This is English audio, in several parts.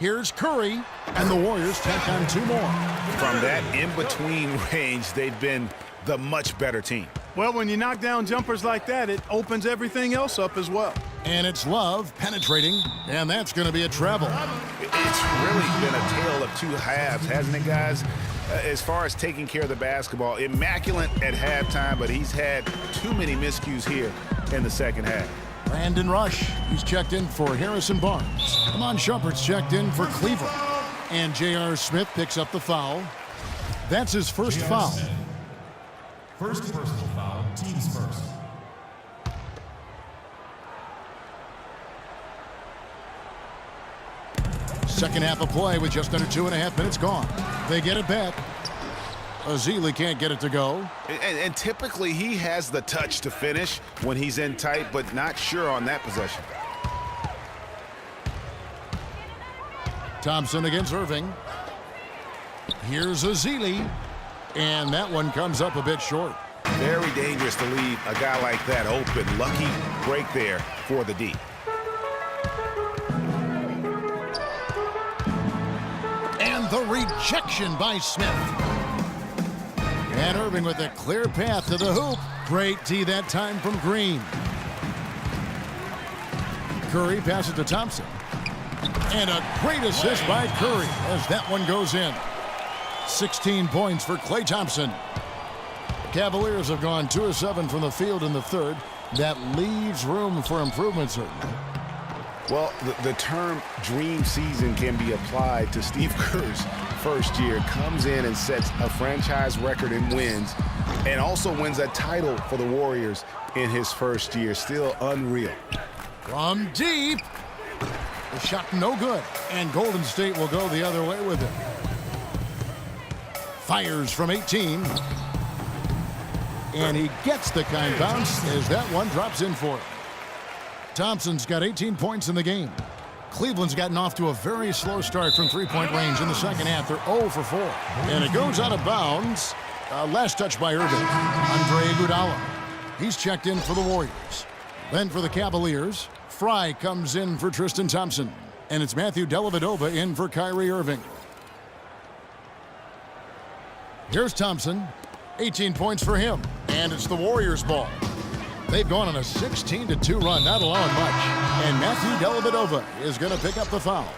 Here's Curry, and the Warriors tack on 2 more. From that in-between range, they've been the much better team. Well, when you knock down jumpers like that, it opens everything else up as well. And it's Love penetrating, and that's going to be a travel. It's really been a tale of 2 halves, hasn't it, guys? As far as taking care of the basketball, immaculate at halftime, but he's had too many miscues here in the second half. Brandon Rush, he's checked in for Harrison Barnes. Iman Shumpert's checked in for Cleveland. And J.R. Smith picks up the foul. That's his first foul. First personal foul, team's first. Second half of play with just under 2.5 minutes gone. They get it back. Ezeli can't get it to go. And typically he has the touch to finish when he's in tight, but not sure on that possession. Thompson against Irving. Here's Ezeli. And that one comes up a bit short. Very dangerous to leave a guy like that open. Lucky break there for the D. And the rejection by Smith. And Irving with a clear path to the hoop. Great D that time from Green. Curry passes to Thompson. And a great assist by Curry as that one goes in. 16 points for Klay Thompson. Cavaliers have gone 2 of 7 from the field in the third. That leaves room for improvement, certainly. Well, the term dream season can be applied to Steve Kerr's first year. Comes in and sets a franchise record in wins and also wins a title for the Warriors in his first year. Still unreal. From deep. The shot no good. And Golden State will go the other way with it. Fires from 18. And he gets the kind bounce as that one drops in for him. Thompson's got 18 points in the game. Cleveland's gotten off to a very slow start from three-point range in the second half. They're 0 for 4. And it goes out of bounds. Last touch by Irving. Andre Iguodala. He's checked in for the Warriors. Then for the Cavaliers, Fry comes in for Tristan Thompson. And it's Matthew Dellavedova in for Kyrie Irving. Here's Thompson. 18 points for him. And it's the Warriors' ball. They've gone on a 16-2 run, not allowing much. And Matthew Dellavedova is going to pick up the foul.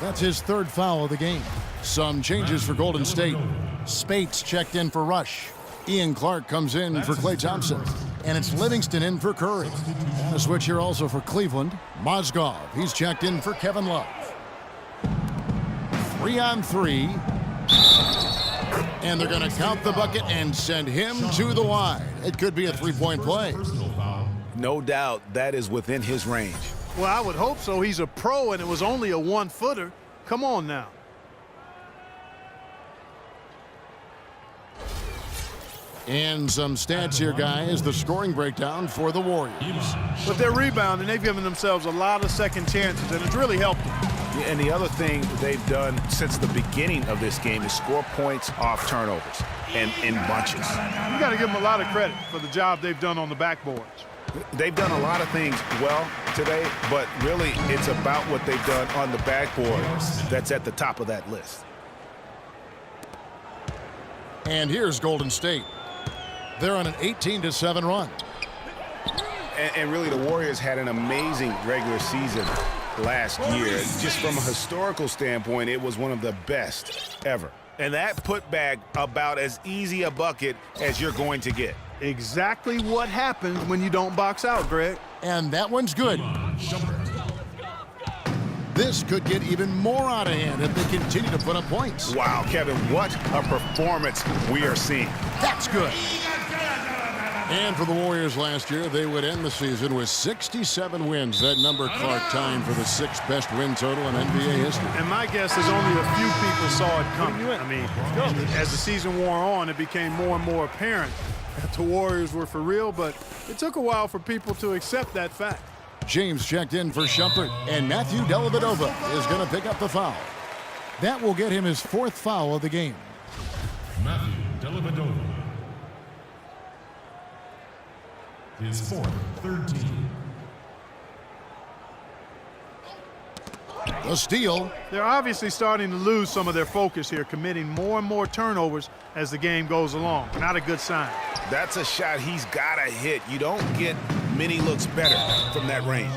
That's his third foul of the game. Some changes for Golden State. Spates checked in for Rush. Ian Clark comes in for Klay Thompson. And it's Livingston in for Curry. And a switch here also for Cleveland. Mozgov, he's checked in for Kevin Love. 3-on-3. And they're going to count the bucket and send him to the wide. It could be a three-point play. No doubt that is within his range. Well, I would hope so. He's a pro, and it was only a one-footer. Come on now. And some stats here, guys. The scoring breakdown for the Warriors. But they're rebounding. They've given themselves a lot of second chances, and it's really helped them. And the other thing they've done since the beginning of this game is score points off turnovers and in bunches. You got to give them a lot of credit for the job they've done on the backboards. They've done a lot of things well today, but really it's about what they've done on the backboard that's at the top of that list. And here's Golden State. They're on an 18-7 run. And really the Warriors had an amazing regular season last year. Just from a historical standpoint, it was one of the best ever. And that put back about as easy a bucket as you're going to get. Exactly what happens when you don't box out, Greg. And that one's good. This could get even more out of hand if they continue to put up points. Wow, Kevin, what a performance we are seeing. That's good. And for the Warriors last year, they would end the season with 67 wins. That number Clark tying for the 6th best win total in NBA history. And my guess is only a few people saw it coming. I mean, as the season wore on, it became more and more apparent that the Warriors were for real, but it took a while for people to accept that fact. James checked in for Shumpert, and Matthew Dellavedova is going to pick up the foul. That will get him his 4th foul of the game. Matthew Dellavedova. His 4th, third team. The steal. They're obviously starting to lose some of their focus here, committing more and more turnovers as the game goes along. Not a good sign. That's a shot he's got to hit. You don't get many looks better from that range.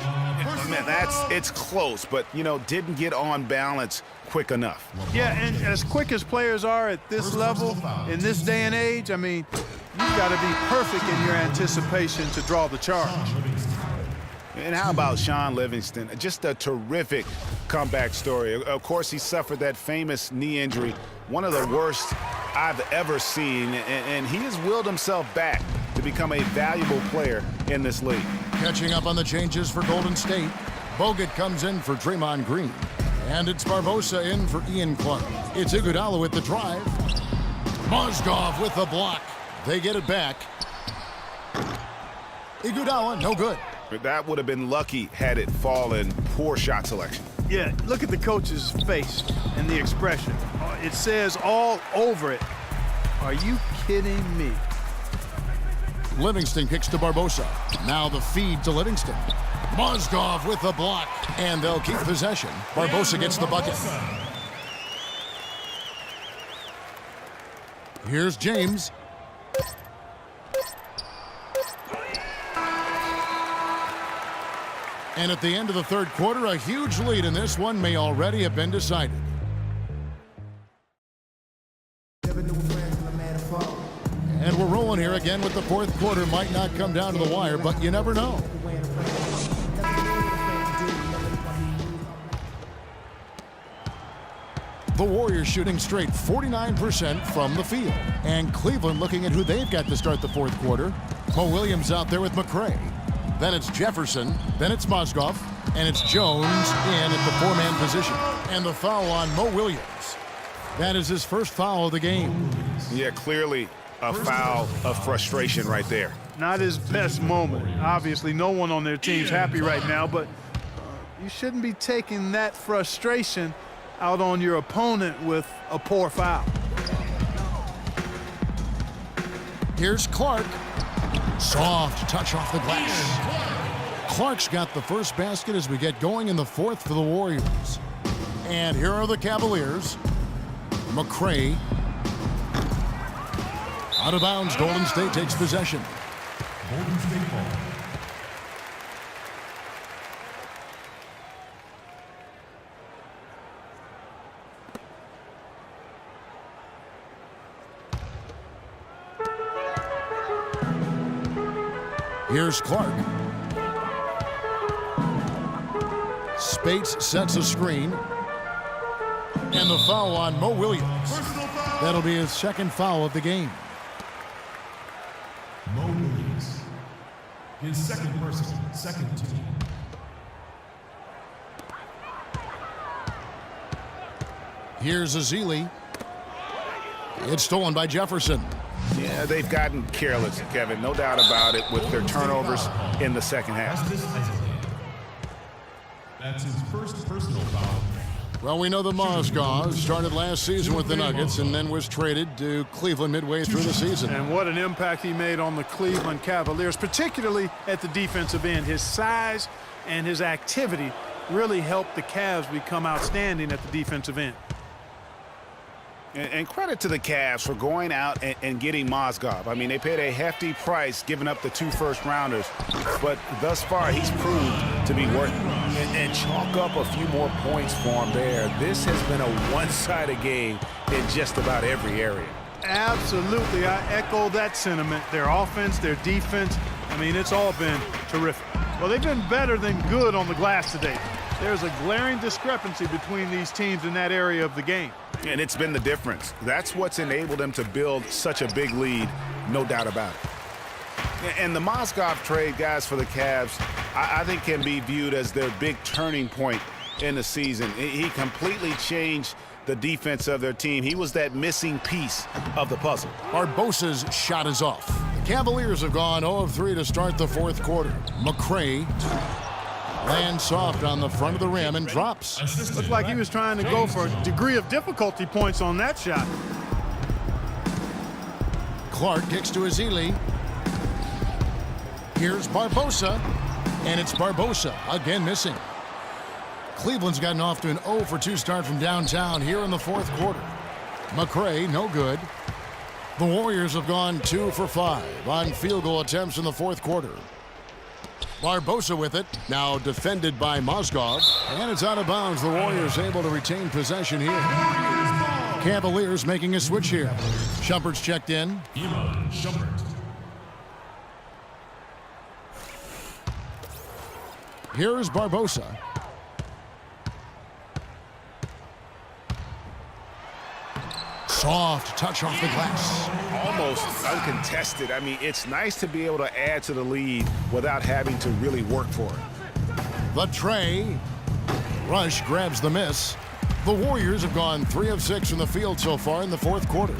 Man, it's close, but, didn't get on balance quick enough. Yeah, and as quick as players are at this level, in this day and age, I mean, you've got to be perfect in your anticipation to draw the charge. And how about Sean Livingston? Just a terrific comeback story. Of course, he suffered that famous knee injury, one of the worst I've ever seen, and he has willed himself back to become a valuable player in this league. Catching up on the changes for Golden State. Bogut comes in for Draymond Green. And it's Barbosa in for Ian Clark. It's Iguodala with the drive. Mozgov with the block. They get it back. Iguodala, no good. That would have been lucky had it fallen. Poor shot selection. Yeah, look at the coach's face and the expression. It says all over it, "Are you kidding me?" Livingston kicks to Barbosa. Now the feed to Livingston. Mozgov with the block, and they'll keep possession. Barbosa gets the bucket. Here's James. And at the end of the third quarter, a huge lead in this one may already have been decided. And we're rolling here again with the fourth quarter. Might not come down to the wire, but you never know. The Warriors shooting straight 49% from the field. And Cleveland looking at who they've got to start the fourth quarter. Mo Williams out there with McRae. Then it's Jefferson. Then it's Mozgov. And it's Jones in at the four-man position. And the foul on Mo Williams. That is his first foul of the game. Yeah, clearly a foul of frustration right there. Not his best moment. Obviously, no one on their team's happy right now, but you shouldn't be taking that frustration out on your opponent with a poor foul. Here's Clark. Soft touch off the glass. Clark's got the first basket as we get going in the fourth for the Warriors. And here are the Cavaliers. McRae. Out of bounds, Golden State takes possession. Golden State ball. Here's Clark. Spates sets a screen. And the foul on Mo Williams. That'll be his second foul of the game. Mo Williams. His second personal, second team. Here's Ezeli. It's stolen by Jefferson. Yeah, they've gotten careless, Kevin. No doubt about it with their turnovers in the second half. That's his first personal foul. Well, we know that Mozgov started last season with the Nuggets and then was traded to Cleveland midway through the season. And what an impact he made on the Cleveland Cavaliers, particularly at the defensive end. His size and his activity really helped the Cavs become outstanding at the defensive end. And credit to the Cavs for going out and getting Mozgov. I mean, they paid a hefty price giving up the 2 first-rounders, but thus far he's proved to be worth it. And chalk up a few more points for him there. This has been a one-sided game in just about every area. Absolutely, I echo that sentiment. Their offense, their defense, I mean, it's all been terrific. Well, they've been better than good on the glass today. There's a glaring discrepancy between these teams in that area of the game. And it's been the difference. That's what's enabled them to build such a big lead, no doubt about it. And the Mozgov trade, guys, for the Cavs, I think can be viewed as their big turning point in the season. He completely changed the defense of their team. He was that missing piece of the puzzle. Barbosa's shot is off. The Cavaliers have gone 0 of 3 to start the fourth quarter. McRae lands soft on the front of the rim and drops. Looked like he was trying to go for a degree of difficulty points on that shot. Clark kicks to Ezeli. Here's Barbosa, and it's Barbosa again missing. Cleveland's gotten off to an 0 for 2 start from downtown here in the fourth quarter. McRae, no good. The Warriors have gone 2 for 5 on field goal attempts in the fourth quarter. Barbosa with it, now defended by Mozgov, and it's out of bounds. The Warriors able to retain possession here. Cavaliers making a switch here. Shumpert's checked in. Iman Shumpert. Here is Barbosa. Soft touch off the glass. Almost uncontested. I mean, it's nice to be able to add to the lead without having to really work for it. The tray. Rush grabs the miss. The Warriors have gone 3 of 6 from the field so far in the fourth quarter.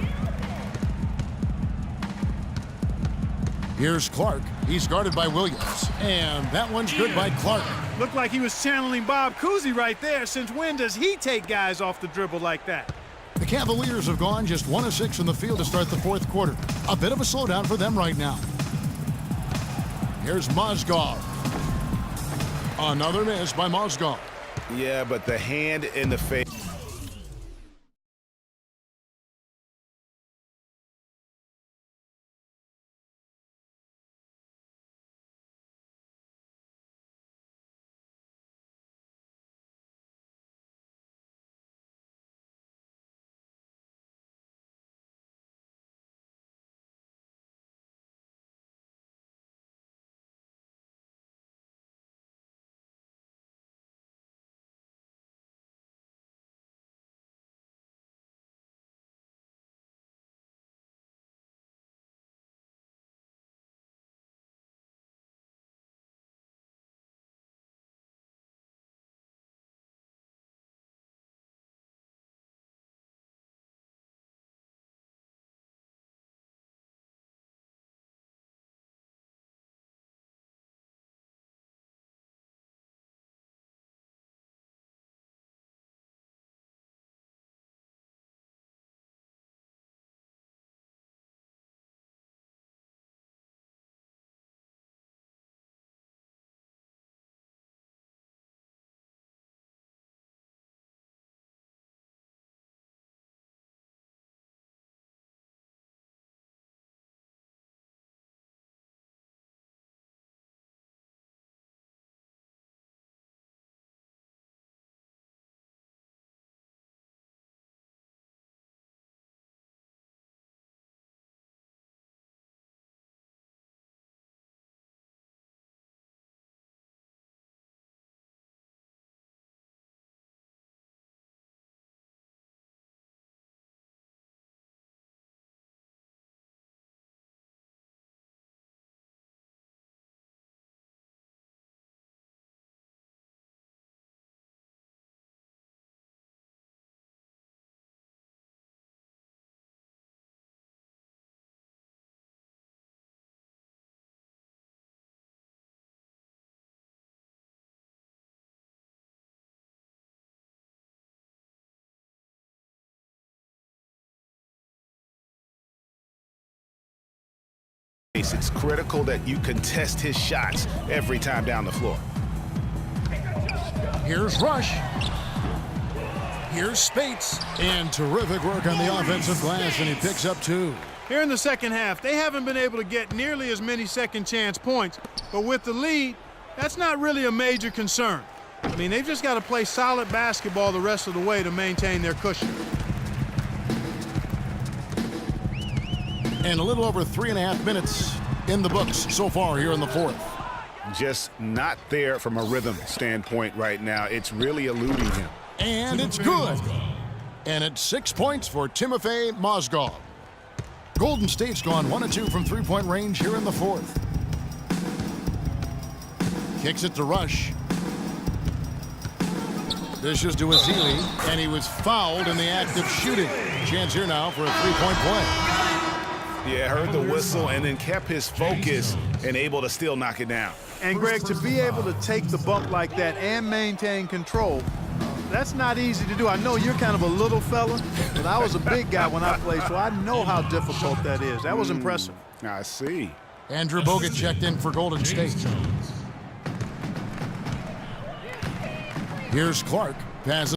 Here's Clark. He's guarded by Williams. And that one's good by Clark. Looked like he was channeling Bob Cousy right there. Since when does he take guys off the dribble like that? The Cavaliers have gone just 1 of 6 from the field to start the fourth quarter. A bit of a slowdown for them right now. Here's Mozgov. Another miss by Mozgov. Yeah, but the hand in the face. It's critical that you contest his shots every time down the floor. Here's Rush. Here's Spates. And terrific work on the offensive glass, and he picks up 2. Here in the second half, they haven't been able to get nearly as many second chance points, but with the lead, that's not really a major concern. I mean, they've just got to play solid basketball the rest of the way to maintain their cushion. And a little over 3.5 minutes in the books so far here in the fourth. Just not there from a rhythm standpoint right now. It's really eluding him. And it's good. And it's 6 points for Timofey Mozgov. Golden State's gone 1 of 2 from three-point range here in the fourth. Kicks it to Rush. Dishes to Ezeli, and he was fouled in the act of shooting. Chance here now for a three-point play. Yeah, heard the whistle and then kept his focus and able to still knock it down. And, Greg, to be able to take the bump like that and maintain control, that's not easy to do. I know you're kind of a little fella, but I was a big guy when I played, so I know how difficult that is. That was impressive. I see. Andrew Bogut checked in for Golden State. Here's Clark. Passes.